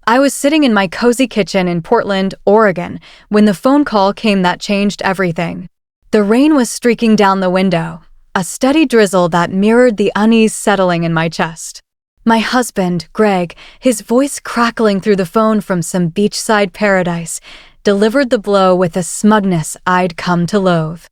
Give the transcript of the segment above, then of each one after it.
I was sitting in my cozy kitchen in Portland, Oregon, when the phone call came that changed everything. The rain was streaking down the window, a steady drizzle that mirrored the unease settling in my chest. My husband, Greg, his voice crackling through the phone from some beachside paradise, delivered the blow with a smugness I'd come to loathe.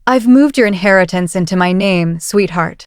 "I've moved your inheritance into my name, sweetheart.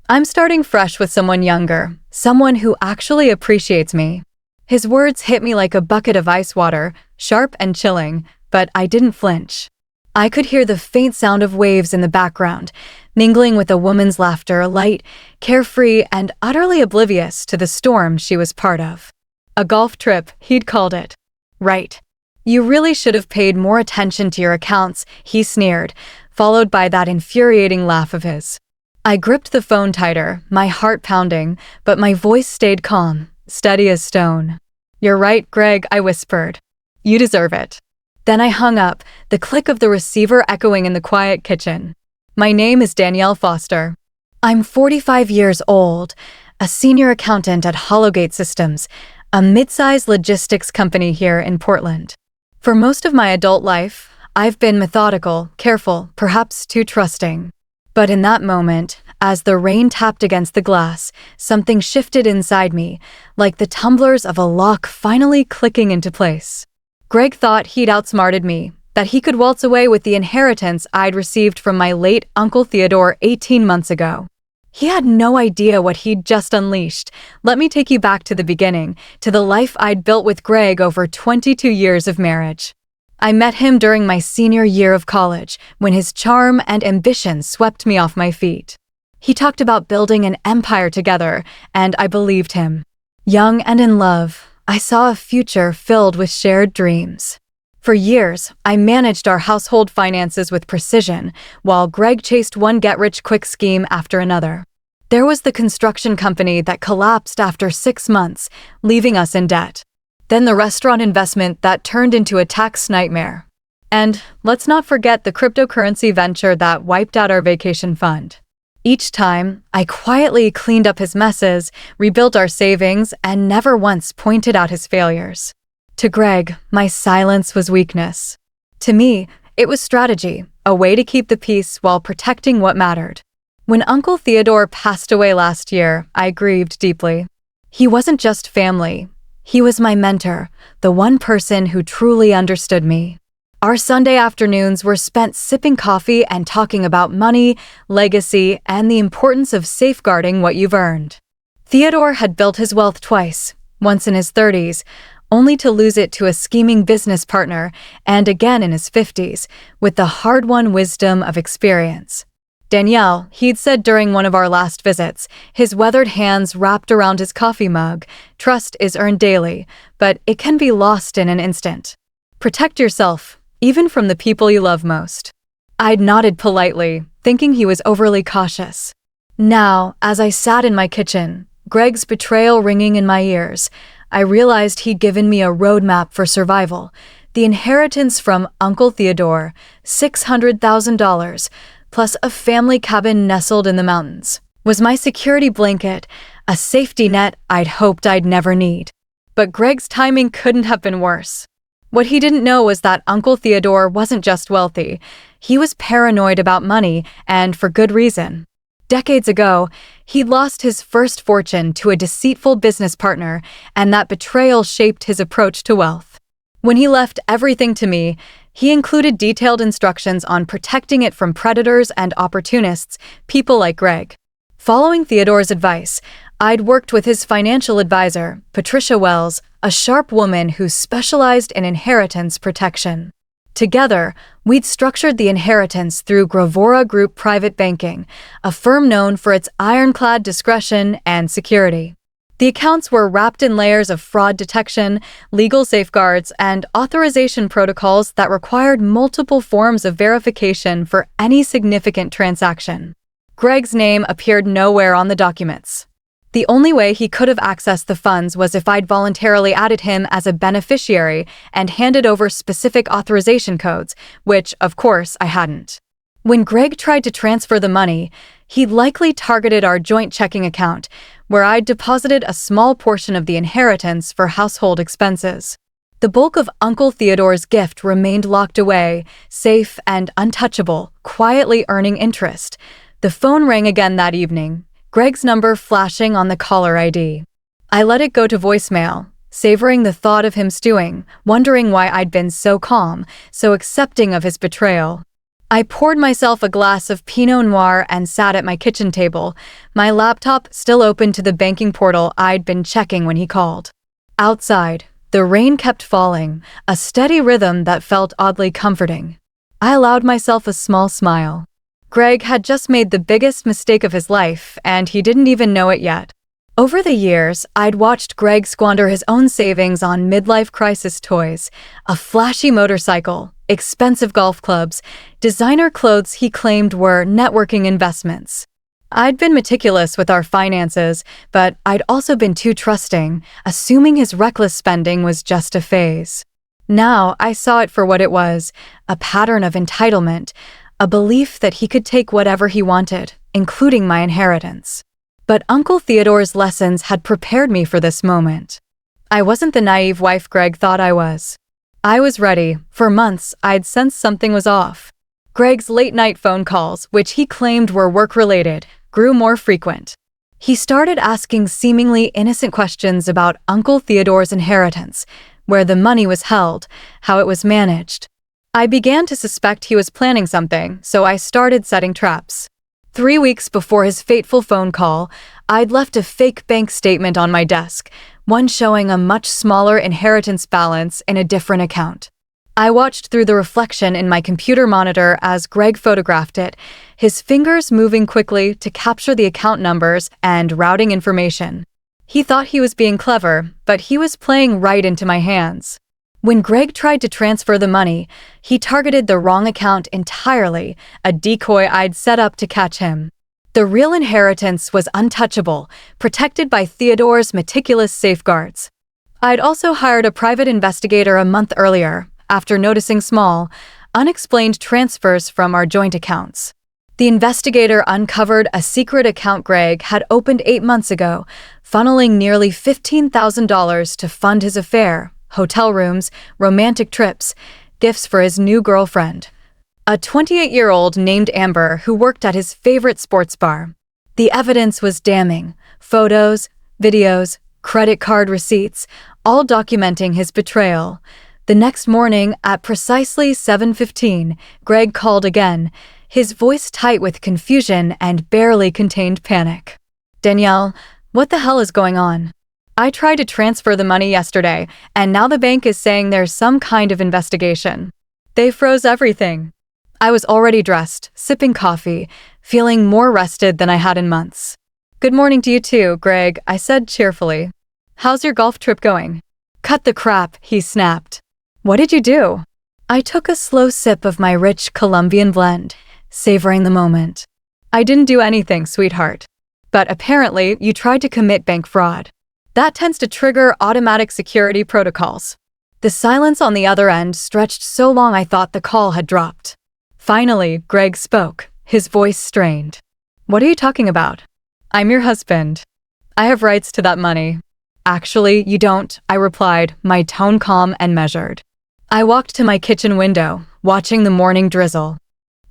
I'm starting fresh with someone younger, someone who actually appreciates me." His words hit me like a bucket of ice water, sharp and chilling, but I didn't flinch. I could hear the faint sound of waves in the background, mingling with a woman's laughter, light, carefree, and utterly oblivious to the storm she was part of. A golf trip, he'd called it. Right. "You really should have paid more attention to your accounts," he sneered, followed by that infuriating laugh of his. I gripped the phone tighter, my heart pounding, but my voice stayed calm, steady as stone. "You're right, Greg," I whispered. "You deserve it." Then I hung up, the click of the receiver echoing in the quiet kitchen. "My name is Danielle Foster. I'm 45 years old, a senior accountant at Hollowgate Systems, a mid-sized logistics company here in Portland. For most of my adult life, I've been methodical, careful, perhaps too trusting. But in that moment, as the rain tapped against the glass, something shifted inside me, like the tumblers of a lock finally clicking into place. Greg thought he'd outsmarted me, that he could waltz away with the inheritance I'd received from my late Uncle Theodore 18 months ago. He had no idea what he'd just unleashed. Let me take you back to the beginning, to the life I'd built with Greg over 22 years of marriage. I met him during my senior year of college, when his charm and ambition swept me off my feet. He talked about building an empire together, and I believed him. Young and in love, I saw a future filled with shared dreams. For years, I managed our household finances with precision, while Greg chased one get-rich-quick scheme after another. There was the construction company that collapsed after 6 months, leaving us in debt. Then the restaurant investment that turned into a tax nightmare. And let's not forget the cryptocurrency venture that wiped out our vacation fund. Each time, I quietly cleaned up his messes, rebuilt our savings, and never once pointed out his failures. To Greg, my silence was weakness. To me, it was strategy, a way to keep the peace while protecting what mattered. When Uncle Theodore passed away last year, I grieved deeply. He wasn't just family. He was my mentor, the one person who truly understood me. Our Sunday afternoons were spent sipping coffee and talking about money, legacy, and the importance of safeguarding what you've earned. Theodore had built his wealth twice, once in his 30s, only to lose it to a scheming business partner, and again in his 50s, with the hard-won wisdom of experience. Danielle, he'd said during one of our last visits, his weathered hands wrapped around his coffee mug, "Trust is earned daily, but it can be lost in an instant. Protect yourself, even from the people you love most." I'd nodded politely, thinking he was overly cautious. Now, as I sat in my kitchen, Greg's betrayal ringing in my ears, I realized he'd given me a roadmap for survival. The inheritance from Uncle Theodore, $600,000, plus a family cabin nestled in the mountains, was my security blanket, a safety net I'd hoped I'd never need. But Greg's timing couldn't have been worse. What he didn't know was that Uncle Theodore wasn't just wealthy. He was paranoid about money, and for good reason. Decades ago, he'd lost his first fortune to a deceitful business partner, and that betrayal shaped his approach to wealth. When he left everything to me, he included detailed instructions on protecting it from predators and opportunists, people like Greg. Following Theodore's advice, I'd worked with his financial advisor, Patricia Wells, a sharp woman who specialized in inheritance protection. Together, we'd structured the inheritance through Gravora Group Private Banking, a firm known for its ironclad discretion and security. The accounts were wrapped in layers of fraud detection, legal safeguards, and authorization protocols that required multiple forms of verification for any significant transaction. Greg's name appeared nowhere on the documents. The only way he could have accessed the funds was if I'd voluntarily added him as a beneficiary and handed over specific authorization codes, which, of course, I hadn't. When Greg tried to transfer the money, He'd likely targeted our joint checking account, where I'd deposited a small portion of the inheritance for household expenses. The bulk of Uncle Theodore's gift remained locked away, safe and untouchable, quietly earning interest. The phone rang again that evening, Greg's number flashing on the caller ID. I let it go to voicemail, savoring the thought of him stewing, wondering why I'd been so calm, so accepting of his betrayal. I poured myself a glass of Pinot Noir and sat at my kitchen table, my laptop still open to the banking portal I'd been checking when he called. Outside, the rain kept falling, a steady rhythm that felt oddly comforting. I allowed myself a small smile. Greg had just made the biggest mistake of his life, and he didn't even know it yet. Over the years, I'd watched Greg squander his own savings on midlife crisis toys, a flashy motorcycle, expensive golf clubs, designer clothes he claimed were networking investments. I'd been meticulous with our finances, but I'd also been too trusting, assuming his reckless spending was just a phase. Now I saw it for what it was, a pattern of entitlement, a belief that he could take whatever he wanted, including my inheritance. But Uncle Theodore's lessons had prepared me for this moment. I wasn't the naive wife Greg thought I was. I was ready. For months, I'd sensed something was off. Greg's late-night phone calls, which he claimed were work-related, grew more frequent. He started asking seemingly innocent questions about Uncle Theodore's inheritance, where the money was held, how it was managed. I began to suspect he was planning something, so I started setting traps. 3 weeks before his fateful phone call, I'd left a fake bank statement on my desk, one showing a much smaller inheritance balance in a different account. I watched through the reflection in my computer monitor as Greg photographed it, his fingers moving quickly to capture the account numbers and routing information. He thought he was being clever, but he was playing right into my hands. When Greg tried to transfer the money, he targeted the wrong account entirely, a decoy I'd set up to catch him. The real inheritance was untouchable, protected by Theodore's meticulous safeguards. I'd also hired a private investigator a month earlier, after noticing small, unexplained transfers from our joint accounts. The investigator uncovered a secret account Greg had opened 8 months ago, funneling nearly $15,000 to fund his affair, hotel rooms, romantic trips, gifts for his new girlfriend, a 28-year-old named Amber who worked at his favorite sports bar. The evidence was damning: photos, videos, credit card receipts, all documenting his betrayal. The next morning, at precisely 7:15, Greg called again, his voice tight with confusion and barely contained panic. "Danielle, what the hell is going on? I tried to transfer the money yesterday, and now the bank is saying there's some kind of investigation. They froze everything." I was already dressed, sipping coffee, feeling more rested than I had in months. "Good morning to you too, Greg," I said cheerfully. "How's your golf trip going?" "Cut the crap," he snapped. "What did you do?" I took a slow sip of my rich Colombian blend, savoring the moment. "I didn't do anything, sweetheart. But apparently you tried to commit bank fraud. That tends to trigger automatic security protocols." The silence on the other end stretched so long I thought the call had dropped. Finally, Greg spoke, his voice strained. "What are you talking about?" "I'm your husband. I have rights to that money." "Actually, you don't," I replied, my tone calm and measured. I walked to my kitchen window, watching the morning drizzle.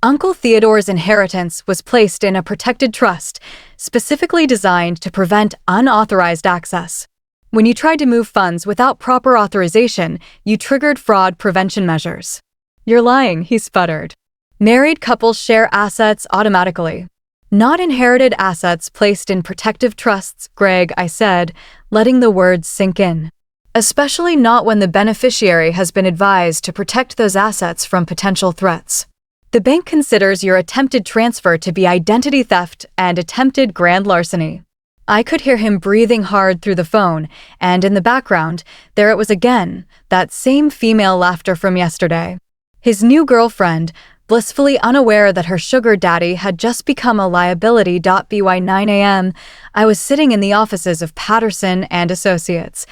Uncle Theodore's inheritance was placed in a protected trust, specifically designed to prevent unauthorized access. When you tried to move funds without proper authorization, you triggered fraud prevention measures. "You're lying," he sputtered. "Married couples share assets automatically. Not inherited assets placed in protective trusts, Greg," I said, letting the words sink in. "Especially not when the beneficiary has been advised to protect those assets from potential threats. The bank considers your attempted transfer to be identity theft and attempted grand larceny." I could hear him breathing hard through the phone, and in the background, there it was again, that same female laughter from yesterday. His new girlfriend, blissfully unaware that her sugar daddy had just become a liability. By 9 a.m., I was sitting in the offices of Patterson and Associates,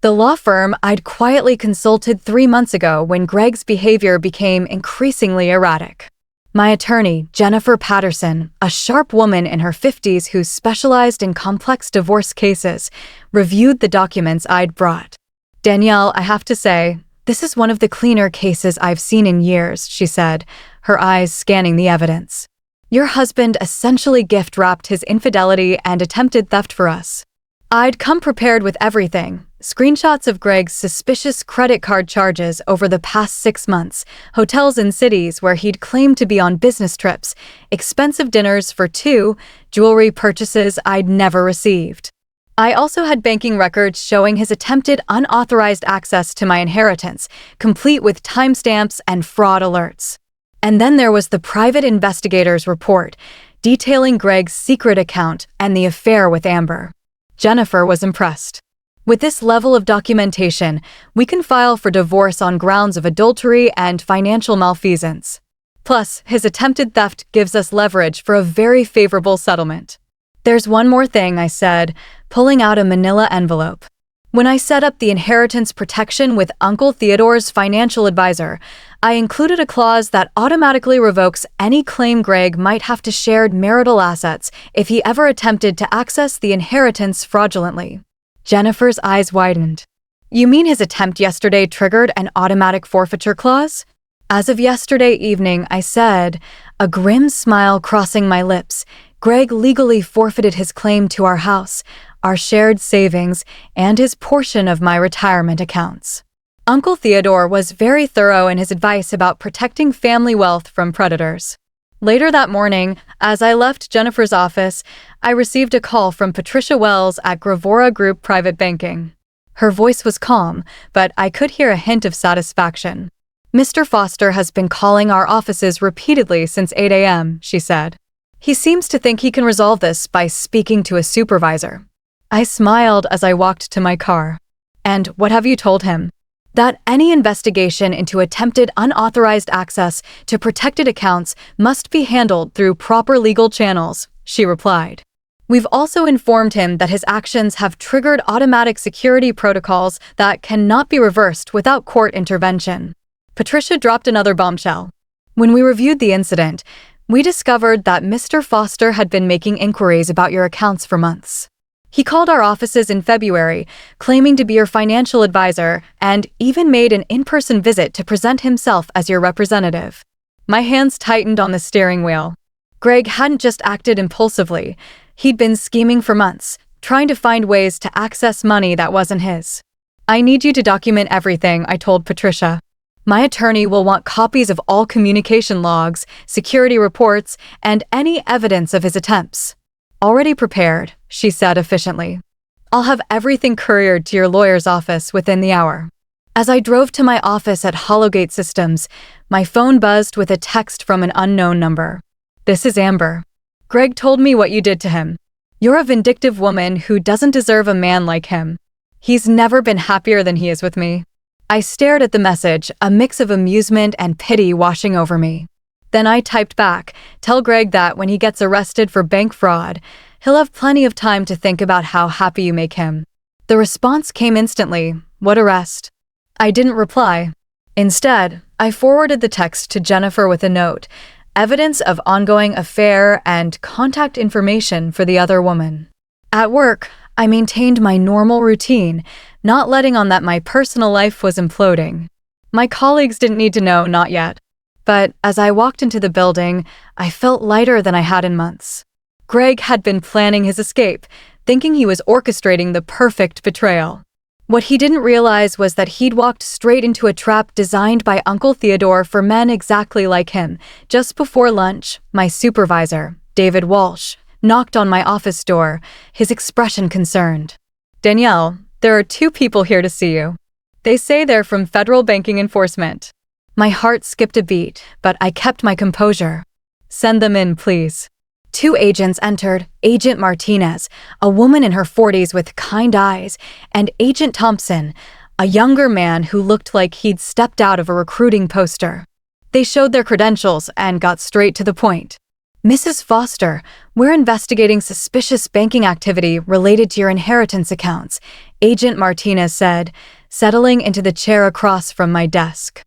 the law firm I'd quietly consulted 3 months ago when Greg's behavior became increasingly erratic. My attorney, Jennifer Patterson, a sharp woman in her 50s who specialized in complex divorce cases, reviewed the documents I'd brought. "Danielle, I have to say, this is one of the cleaner cases I've seen in years," she said, her eyes scanning the evidence. "Your husband essentially gift-wrapped his infidelity and attempted theft for us." I'd come prepared with everything: screenshots of Greg's suspicious credit card charges over the past 6 months, hotels in cities where he'd claimed to be on business trips, expensive dinners for two, jewelry purchases I'd never received. I also had banking records showing his attempted unauthorized access to my inheritance, complete with timestamps and fraud alerts. And then there was the private investigator's report, detailing Greg's secret account and the affair with Amber. Jennifer was impressed. "With this level of documentation, we can file for divorce on grounds of adultery and financial malfeasance. Plus, his attempted theft gives us leverage for a very favorable settlement." "There's one more thing," I said, pulling out a manila envelope. "When I set up the inheritance protection with Uncle Theodore's financial advisor, I included a clause that automatically revokes any claim Greg might have to shared marital assets if he ever attempted to access the inheritance fraudulently." Jennifer's eyes widened. "You mean his attempt yesterday triggered an automatic forfeiture clause?" "As of yesterday evening," I said, a grim smile crossing my lips, "Greg legally forfeited his claim to our house, our shared savings, and his portion of my retirement accounts." Uncle Theodore was very thorough in his advice about protecting family wealth from predators. Later that morning, as I left Jennifer's office, I received a call from Patricia Wells at Gravora Group Private Banking. Her voice was calm, but I could hear a hint of satisfaction. "Mr. Foster has been calling our offices repeatedly since 8 a.m., she said. "He seems to think he can resolve this by speaking to a supervisor." I smiled as I walked to my car. "And what have you told him?" "That any investigation into attempted unauthorized access to protected accounts must be handled through proper legal channels," she replied. "We've also informed him that his actions have triggered automatic security protocols that cannot be reversed without court intervention." Patricia dropped another bombshell. "When we reviewed the incident, we discovered that Mr. Foster had been making inquiries about your accounts for months. He called our offices in February, claiming to be your financial advisor, and even made an in-person visit to present himself as your representative." My hands tightened on the steering wheel. Greg hadn't just acted impulsively. He'd been scheming for months, trying to find ways to access money that wasn't his. "I need you to document everything," I told Patricia. "My attorney will want copies of all communication logs, security reports, and any evidence of his attempts." "Already prepared," she said efficiently. "I'll have everything couriered to your lawyer's office within the hour." As I drove to my office at Hollowgate Systems, my phone buzzed with a text from an unknown number. "This is Amber. Greg told me what you did to him. You're a vindictive woman who doesn't deserve a man like him. He's never been happier than he is with me." I stared at the message, a mix of amusement and pity washing over me. Then I typed back, "Tell Greg that when he gets arrested for bank fraud, he'll have plenty of time to think about how happy you make him." The response came instantly, "What arrest?" I didn't reply. Instead, I forwarded the text to Jennifer with a note, evidence of ongoing affair and contact information for the other woman. At work, I maintained my normal routine, not letting on that my personal life was imploding. My colleagues didn't need to know, not yet. But as I walked into the building, I felt lighter than I had in months. Greg had been planning his escape, thinking he was orchestrating the perfect betrayal. What he didn't realize was that he'd walked straight into a trap designed by Uncle Theodore for men exactly like him. Just before lunch, my supervisor, David Walsh, knocked on my office door, his expression concerned. "Danielle, there are 2 people here to see you. They say they're from Federal Banking Enforcement." My heart skipped a beat, but I kept my composure. "Send them in, please." 2 agents entered, Agent Martinez, a woman in her 40s with kind eyes, and Agent Thompson, a younger man who looked like he'd stepped out of a recruiting poster. They showed their credentials and got straight to the point. "Mrs. Foster, we're investigating suspicious banking activity related to your inheritance accounts," Agent Martinez said, settling into the chair across from my desk.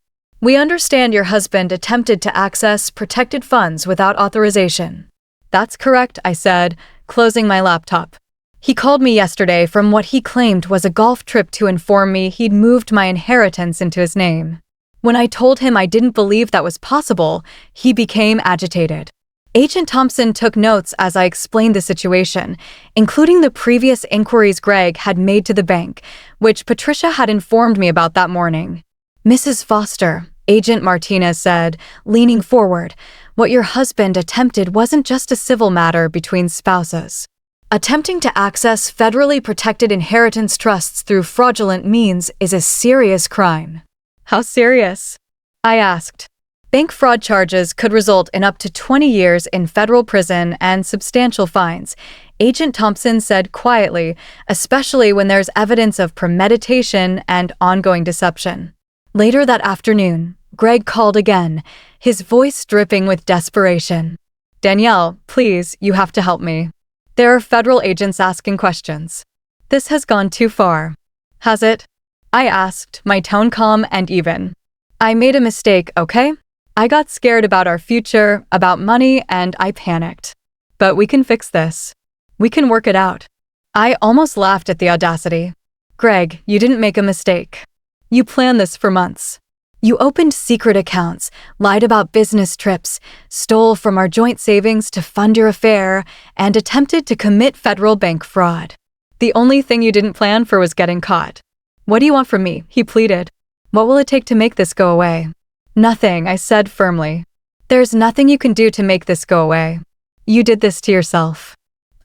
We understand your husband attempted to access protected funds without authorization. That's correct, I said, closing my laptop. He called me yesterday from what he claimed was a golf trip to inform me he'd moved my inheritance into his name. When I told him I didn't believe that was possible, he became agitated. Agent Thompson took notes as I explained the situation, including the previous inquiries Greg had made to the bank, which Patricia had informed me about that morning. Mrs. Foster, Agent Martinez said, leaning forward, what your husband attempted wasn't just a civil matter between spouses. Attempting to access federally protected inheritance trusts through fraudulent means is a serious crime. How serious? I asked. Bank fraud charges could result in up to 20 years in federal prison and substantial fines, Agent Thompson said quietly, especially when there's evidence of premeditation and ongoing deception. Later that afternoon, Greg called again, his voice dripping with desperation. Danielle, please, you have to help me. There are federal agents asking questions. This has gone too far. Has it? I asked, my tone calm and even. I made a mistake, okay? I got scared about our future, about money, and I panicked. But we can fix this. We can work it out. I almost laughed at the audacity. Greg, you didn't make a mistake. You planned this for months. You opened secret accounts, lied about business trips, stole from our joint savings to fund your affair, and attempted to commit federal bank fraud. The only thing you didn't plan for was getting caught. What do you want from me? He pleaded. What will it take to make this go away? Nothing, I said firmly. There's nothing you can do to make this go away. You did this to yourself.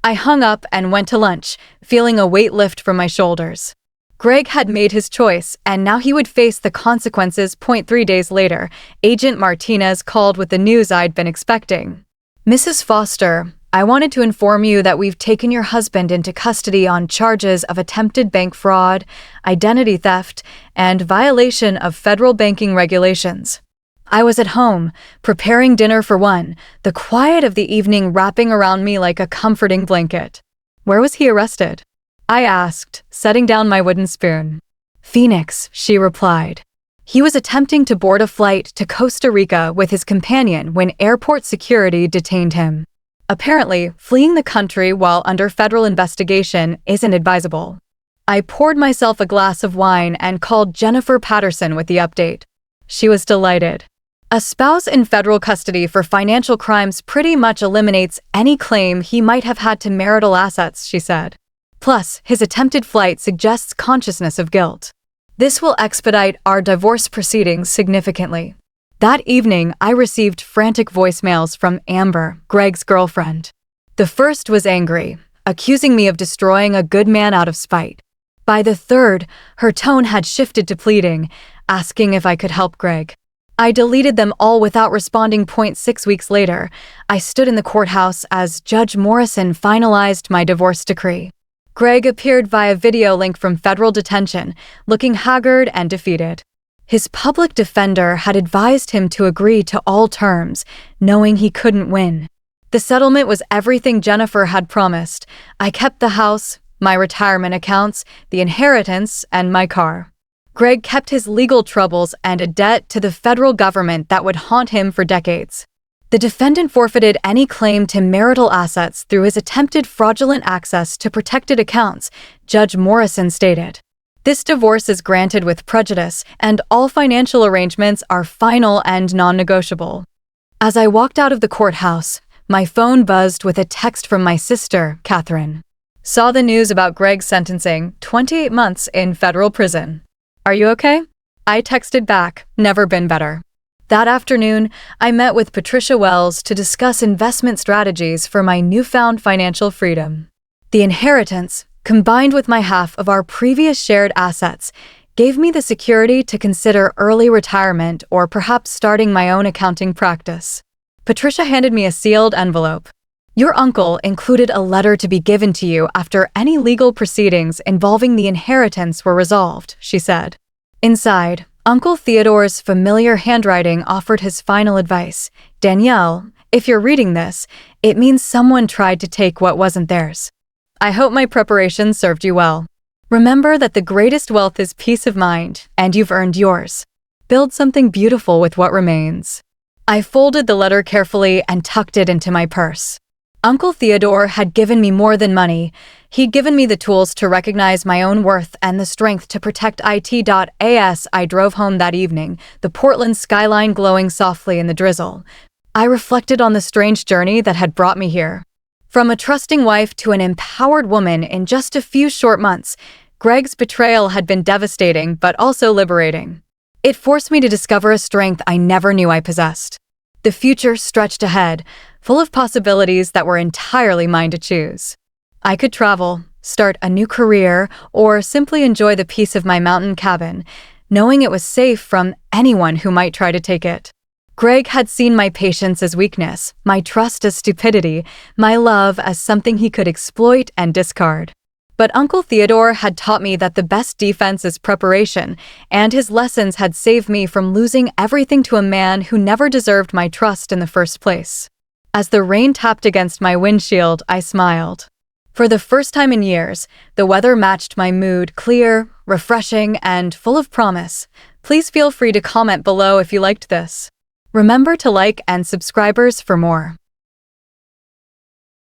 I hung up and went to lunch, feeling a weight lift from my shoulders. Greg had made his choice, and now he would face the consequences. 3 days later, Agent Martinez called with the news I'd been expecting. Mrs. Foster, I wanted to inform you that we've taken your husband into custody on charges of attempted bank fraud, identity theft, and violation of federal banking regulations. I was at home, preparing dinner for one, the quiet of the evening wrapping around me like a comforting blanket. Where was he arrested? I asked, setting down my wooden spoon. Phoenix, she replied. He was attempting to board a flight to Costa Rica with his companion when airport security detained him. Apparently, fleeing the country while under federal investigation isn't advisable. I poured myself a glass of wine and called Jennifer Patterson with the update. She was delighted. A spouse in federal custody for financial crimes pretty much eliminates any claim he might have had to marital assets, she said. Plus, his attempted flight suggests consciousness of guilt. This will expedite our divorce proceedings significantly. That evening, I received frantic voicemails from Amber, Greg's girlfriend. The first was angry, accusing me of destroying a good man out of spite. By the third, her tone had shifted to pleading, asking if I could help Greg. I deleted them all without responding. 6 weeks later, I stood in the courthouse as Judge Morrison finalized my divorce decree. Greg appeared via video link from federal detention, looking haggard and defeated. His public defender had advised him to agree to all terms, knowing he couldn't win. The settlement was everything Jennifer had promised. I kept the house, my retirement accounts, the inheritance, and my car. Greg kept his legal troubles and a debt to the federal government that would haunt him for decades. The defendant forfeited any claim to marital assets through his attempted fraudulent access to protected accounts, Judge Morrison stated. This divorce is granted with prejudice, and all financial arrangements are final and non-negotiable. As I walked out of the courthouse, my phone buzzed with a text from my sister, Catherine. Saw the news about Greg's sentencing, 28 months in federal prison. Are you okay? I texted back, never been better. That afternoon, I met with Patricia Wells to discuss investment strategies for my newfound financial freedom. The inheritance, combined with my half of our previous shared assets, gave me the security to consider early retirement or perhaps starting my own accounting practice. Patricia handed me a sealed envelope. Your uncle included a letter to be given to you after any legal proceedings involving the inheritance were resolved, she said. Inside, Uncle Theodore's familiar handwriting offered his final advice. Danielle, if you're reading this, it means someone tried to take what wasn't theirs. I hope my preparation served you well. Remember that the greatest wealth is peace of mind, and you've earned yours. Build something beautiful with what remains. I folded the letter carefully and tucked it into my purse. Uncle Theodore had given me more than money. He'd given me the tools to recognize my own worth and the strength to protect it.as I drove home that evening, the Portland skyline glowing softly in the drizzle. I reflected on the strange journey that had brought me here. From a trusting wife to an empowered woman in just a few short months, Greg's betrayal had been devastating but also liberating. It forced me to discover a strength I never knew I possessed. The future stretched ahead, full of possibilities that were entirely mine to choose. I could travel, start a new career, or simply enjoy the peace of my mountain cabin, knowing it was safe from anyone who might try to take it. Greg had seen my patience as weakness, my trust as stupidity, my love as something he could exploit and discard. But Uncle Theodore had taught me that the best defense is preparation, and his lessons had saved me from losing everything to a man who never deserved my trust in the first place. As the rain tapped against my windshield, I smiled. For the first time in years, the weather matched my mood, clear, refreshing, and full of promise. Please feel free to comment below if you liked this. Remember to like and subscribers for more.